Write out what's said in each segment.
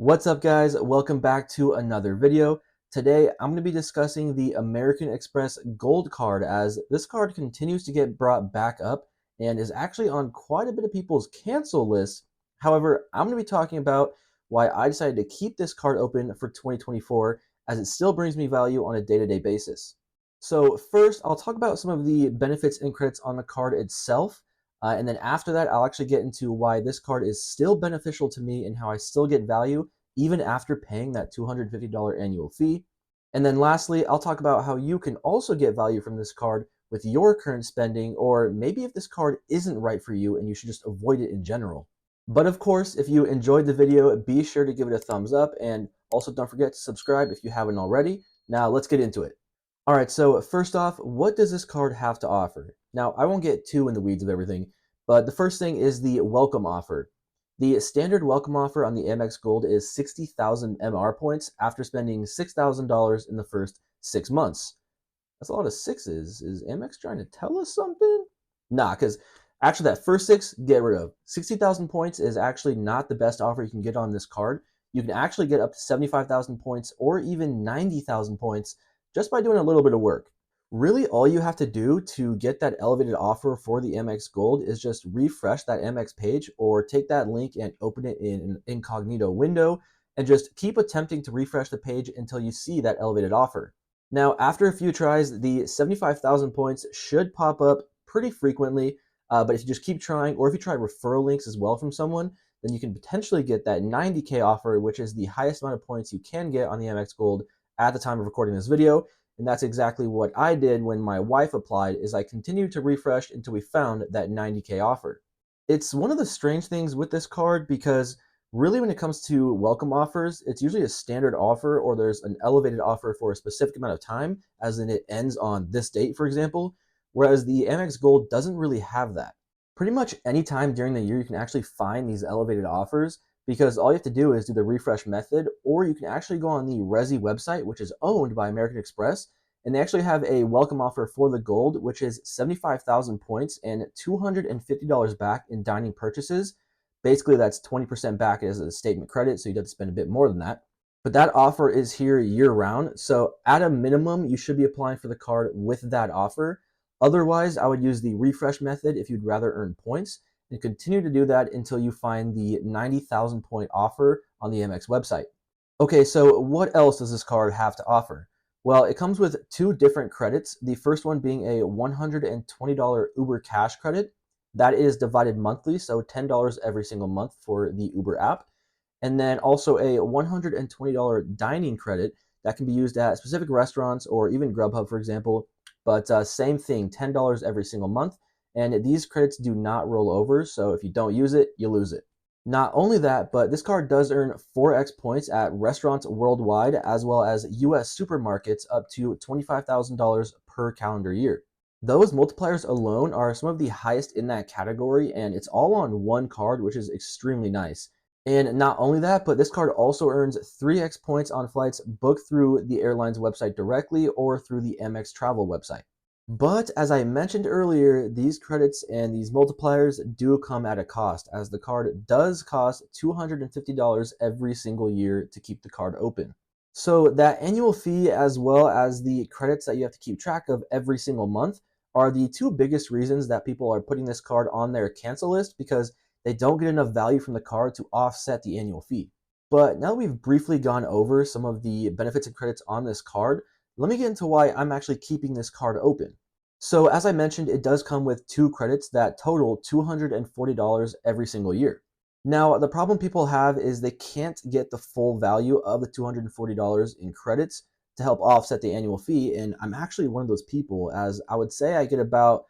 What's up, guys? Welcome back to another video. Today I'm going to be discussing the American Express Gold card, as this card continues to get brought back up and is actually on quite a bit of people's cancel list. However, I'm going to be talking about why I decided to keep this card open for 2024, as it still brings me value on a day-to-day basis. So first, I'll talk about some of the benefits and credits on the card itself. And then after that, I'll actually get into why this card is still beneficial to me and how I still get value even after paying that $250 annual fee. And then lastly, I'll talk about how you can also get value from this card with your current spending, or maybe if this card isn't right for you and you should just avoid it in general. But of course, if you enjoyed the video, be sure to give it a thumbs up, and also don't forget to subscribe if you haven't already. Now let's get into it. All right, so first off, what does this card have to offer? Now, I won't get too in the weeds of everything, but the first thing is the welcome offer. The standard welcome offer on the Amex Gold is 60,000 MR points after spending $6,000 in the first 6 months. That's a lot of sixes. Is Amex trying to tell us something? Nah, because actually that first six, get rid of. 60,000 points is actually not the best offer you can get on this card. You can actually get up to 75,000 points or even 90,000 points just by doing a little bit of work. Really, all you have to do to get that elevated offer for the Amex Gold is just refresh that Amex page, or take that link and open it in an incognito window and just keep attempting to refresh the page until you see that elevated offer. Now, after a few tries, the 75,000 points should pop up pretty frequently, but if you just keep trying, or if you try referral links as well from someone, then you can potentially get that 90K offer, which is the highest amount of points you can get on the Amex Gold at the time of recording this video. And that's exactly what I did when my wife applied, is I continued to refresh until we found that 90K offer. It's one of the strange things with this card, because really when it comes to welcome offers, it's usually a standard offer, or there's an elevated offer for a specific amount of time, as in it ends on this date, for example, whereas the Amex Gold doesn't really have that. Pretty much any time during the year you can actually find these elevated offers, because all you have to do is do the refresh method, or you can actually go on the Resi website, which is owned by American Express, and they actually have a welcome offer for the Gold, which is 75,000 points and $250 back in dining purchases. Basically, that's 20% back as a statement credit, so you'd have to spend a bit more than that. But that offer is here year-round, so at a minimum, you should be applying for the card with that offer. Otherwise, I would use the refresh method if you'd rather earn points, and continue to do that until you find the 90,000 point offer on the Amex website. Okay, so what else does this card have to offer? Well, it comes with two different credits. The first one being a $120 Uber cash credit. That is divided monthly, so $10 every single month for the Uber app. And then also a $120 dining credit that can be used at specific restaurants or even Grubhub, for example. But same thing, $10 every single month. And these credits do not roll over, so if you don't use it, you lose it. Not only that, but this card does earn 4x points at restaurants worldwide, as well as US supermarkets up to $25,000 per calendar year. Those multipliers alone are some of the highest in that category, and it's all on one card, which is extremely nice. And not only that, but this card also earns 3x points on flights booked through the airline's website directly or through the Amex travel website. But as I mentioned earlier, these credits and these multipliers do come at a cost, as the card does cost $250 every single year to keep the card open. So that annual fee, as well as the credits that you have to keep track of every single month, are the two biggest reasons that people are putting this card on their cancel list, because they don't get enough value from the card to offset the annual fee. But now that we've briefly gone over some of the benefits and credits on this card, let me get into why I'm actually keeping this card open. So as I mentioned, it does come with two credits that total $240 every single year. Now, the problem people have is they can't get the full value of the $240 in credits to help offset the annual fee, and I'm actually one of those people, as I would say I get about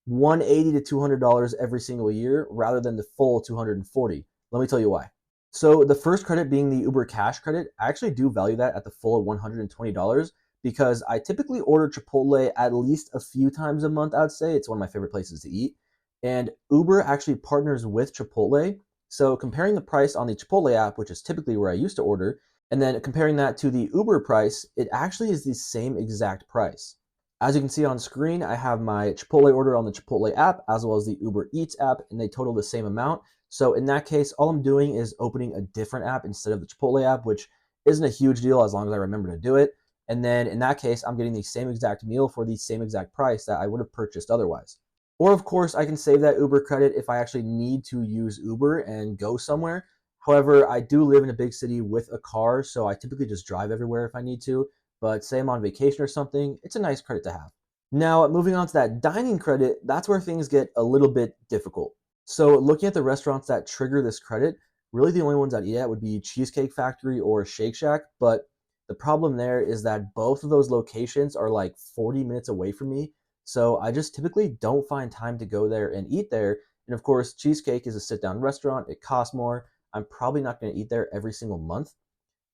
$180 to $200 every single year rather than the full $240. Let me tell you why. So the first credit being the Uber cash credit, I actually do value that at the full $120, because I typically order Chipotle at least a few times a month. I'd say it's one of my favorite places to eat. And Uber actually partners with Chipotle. So comparing the price on the Chipotle app, which is typically where I used to order, and then comparing that to the Uber price, it actually is the same exact price. As you can see on screen, I have my Chipotle order on the Chipotle app as well as the Uber Eats app, and they total the same amount. So in that case, all I'm doing is opening a different app instead of the Chipotle app, which isn't a huge deal as long as I remember to do it. And then in that case, I'm getting the same exact meal for the same exact price that I would have purchased otherwise. Or of course, I can save that Uber credit if I actually need to use Uber and go somewhere. However, I do live in a big city with a car, so I typically just drive everywhere if I need to. But say I'm on vacation or something, it's a nice credit to have. Now, moving on to that dining credit, that's where things get a little bit difficult. So, looking at the restaurants that trigger this credit, really the only ones I'd eat at would be Cheesecake Factory or Shake Shack. But the problem there is that both of those locations are like 40 minutes away from me. So, I just typically don't find time to go there and eat there. And of course, Cheesecake is a sit down restaurant, it costs more. I'm probably not going to eat there every single month.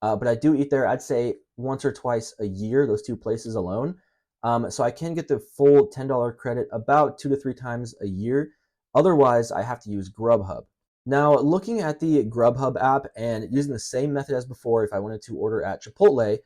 But I do eat there, I'd say once or twice a year, those two places alone. So I can get the full $10 credit about 2 to 3 times a year. Otherwise, I have to use Grubhub. Now, looking at the Grubhub app and using the same method as before, if I wanted to order at Chipotle,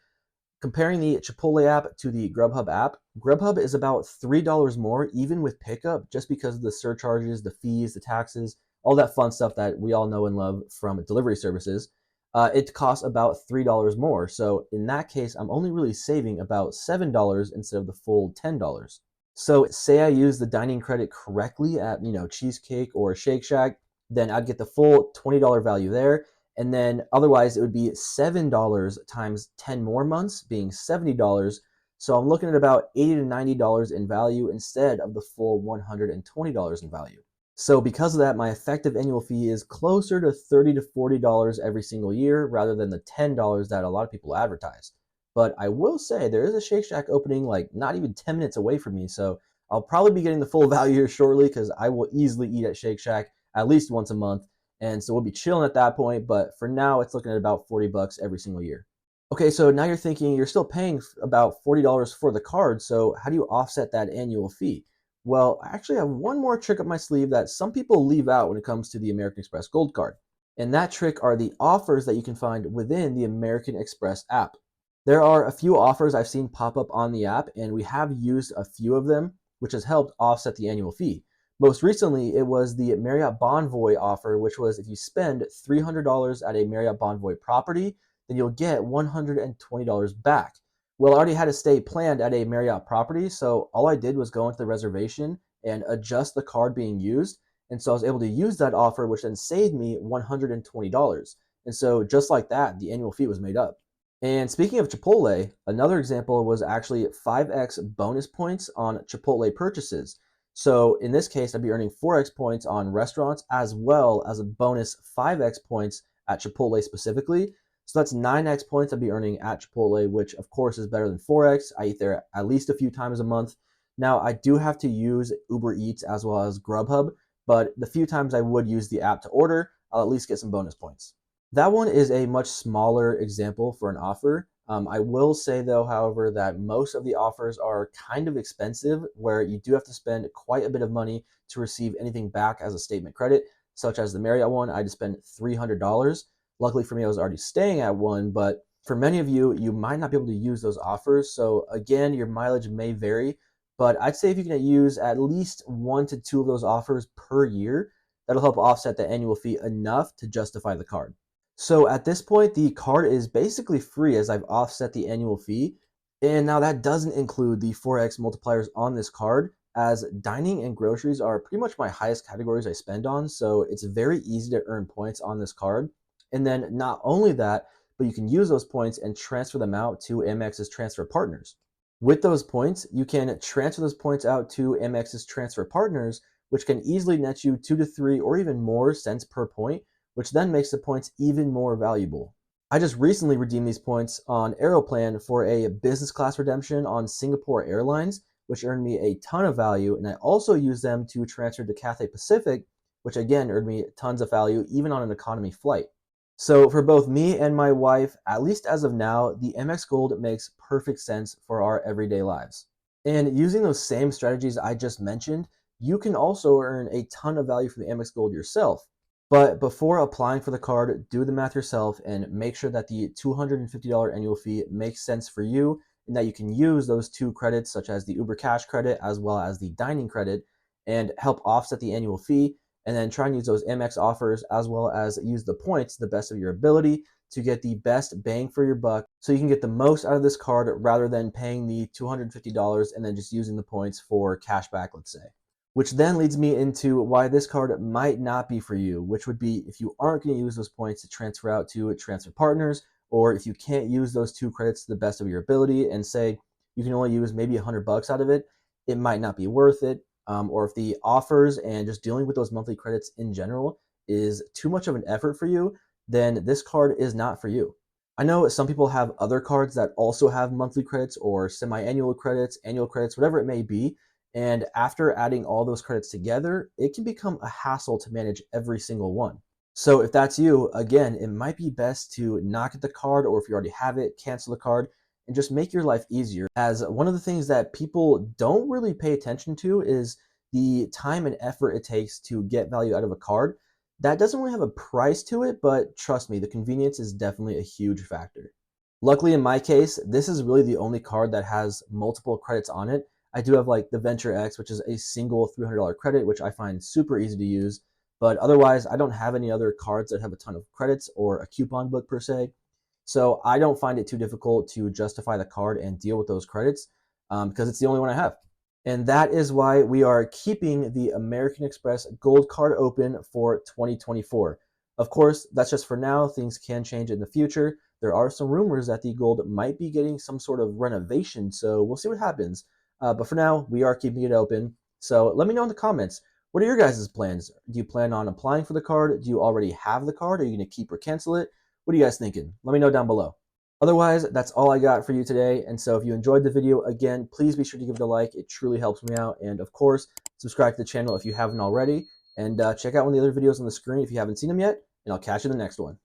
comparing the Chipotle app to the Grubhub app, Grubhub is about $3 more, even with pickup, just because of the surcharges, the fees, the taxes, all that fun stuff that we all know and love from delivery services. It costs about $3 more. So in that case, I'm only really saving about $7 instead of the full $10. So say I use the dining credit correctly at, Cheesecake or Shake Shack, then I'd get the full $20 value there. And then otherwise it would be $7 times 10 more months, being $70. So I'm looking at about $80 to $90 in value instead of the full $120 in value. So because of that, my effective annual fee is closer to $30 to $40 every single year rather than the $10 that a lot of people advertise. But I will say there is a Shake Shack opening like not even 10 minutes away from me. So I'll probably be getting the full value here shortly because I will easily eat at Shake Shack at least once a month. And so we'll be chilling at that point. But for now, it's looking at about $40 every single year. Okay, so now you're thinking you're still paying about $40 for the card. So how do you offset that annual fee? Well, I actually have one more trick up my sleeve that some people leave out when it comes to the American Express Gold Card. And that trick are the offers that you can find within the American Express app. There are a few offers I've seen pop up on the app, and we have used a few of them, which has helped offset the annual fee. Most recently, it was the Marriott Bonvoy offer, which was if you spend $300 at a Marriott Bonvoy property, then you'll get $120 back. Well, I already had a stay planned at a Marriott property, so all I did was go into the reservation and adjust the card being used. And so I was able to use that offer, which then saved me $120. And so just like that, the annual fee was made up. And speaking of Chipotle, another example was actually 5x bonus points on Chipotle purchases. So in this case, I'd be earning 4x points on restaurants as well as a bonus 5x points at Chipotle specifically. So that's 9x points I'd be earning at Chipotle, which of course is better than 4x. I eat there at least a few times a month. Now, I do have to use Uber Eats as well as Grubhub, but the few times I would use the app to order, I'll at least get some bonus points. That one is a much smaller example for an offer. I will say, though, however, that most of the offers are kind of expensive, where you do have to spend quite a bit of money to receive anything back as a statement credit, such as the Marriott one. I had to spend $300. Luckily for me, I was already staying at one, but for many of you, you might not be able to use those offers. So again, your mileage may vary, but I'd say if you can use at least 1 to 2 of those offers per year, that'll help offset the annual fee enough to justify the card. So at this point, the card is basically free as I've offset the annual fee. And now that doesn't include the 4x multipliers on this card, as dining and groceries are pretty much my highest categories I spend on. So it's very easy to earn points on this card. And then not only that, but you can use those points and transfer them out to Amex's transfer partners. With those points, you can transfer those points out to Amex's transfer partners, which can easily net you 2 to 3 or even more cents per point, which then makes the points even more valuable. I just recently redeemed these points on Aeroplan for a business class redemption on Singapore Airlines, which earned me a ton of value, and I also used them to transfer to Cathay Pacific, which again earned me tons of value even on an economy flight. So for both me and my wife, at least as of now, the Amex Gold makes perfect sense for our everyday lives. And using those same strategies I just mentioned, you can also earn a ton of value from the Amex Gold yourself. But before applying for the card, do the math yourself and make sure that the $250 annual fee makes sense for you and that you can use those two credits, such as the Uber Cash credit as well as the dining credit, and help offset the annual fee. and then try and use those Amex offers as well as use the points to the best of your ability to get the best bang for your buck so you can get the most out of this card rather than paying the $250 and then just using the points for cash back, let's say. Which then leads me into why this card might not be for you, which would be if you aren't going to use those points to transfer out to transfer partners, or if you can't use those 2 credits to the best of your ability and say you can only use maybe $100 out of it, it might not be worth it. Or if the offers and just dealing with those monthly credits in general is too much of an effort for you, then this card is not for you. I know some people have other cards that also have monthly credits or semi-annual credits, annual credits, whatever it may be. And after adding all those credits together, it can become a hassle to manage every single one. So if that's you, again, it might be best to not get the card, or if you already have it, cancel the card and just make your life easier. As one of the things that people don't really pay attention to is the time and effort it takes to get value out of a card. That doesn't really have a price to it, but trust me, the convenience is definitely a huge factor. Luckily, in my case, this is really the only card that has multiple credits on it. I do have like the Venture X, which is a single $300 credit, which I find super easy to use. But otherwise, I don't have any other cards that have a ton of credits or a coupon book per se. So I don't find it too difficult to justify the card and deal with those credits because it's the only one I have. And that is why we are keeping the American Express Gold Card open for 2024. Of course, that's just for now. Things can change in the future. There are some rumors that the Gold might be getting some sort of renovation, so we'll see what happens. But for now, we are keeping it open. So let me know in the comments. What are your guys' plans? Do you plan on applying for the card? Do you already have the card? Are you going to keep or cancel it? What are you guys thinking? Let me know down below. Otherwise, that's all I got for you today. And so if you enjoyed the video, again, please be sure to give it a like. It truly helps me out. And of course, subscribe to the channel if you haven't already. And check out one of the other videos on the screen if you haven't seen them yet. And I'll catch you in the next one.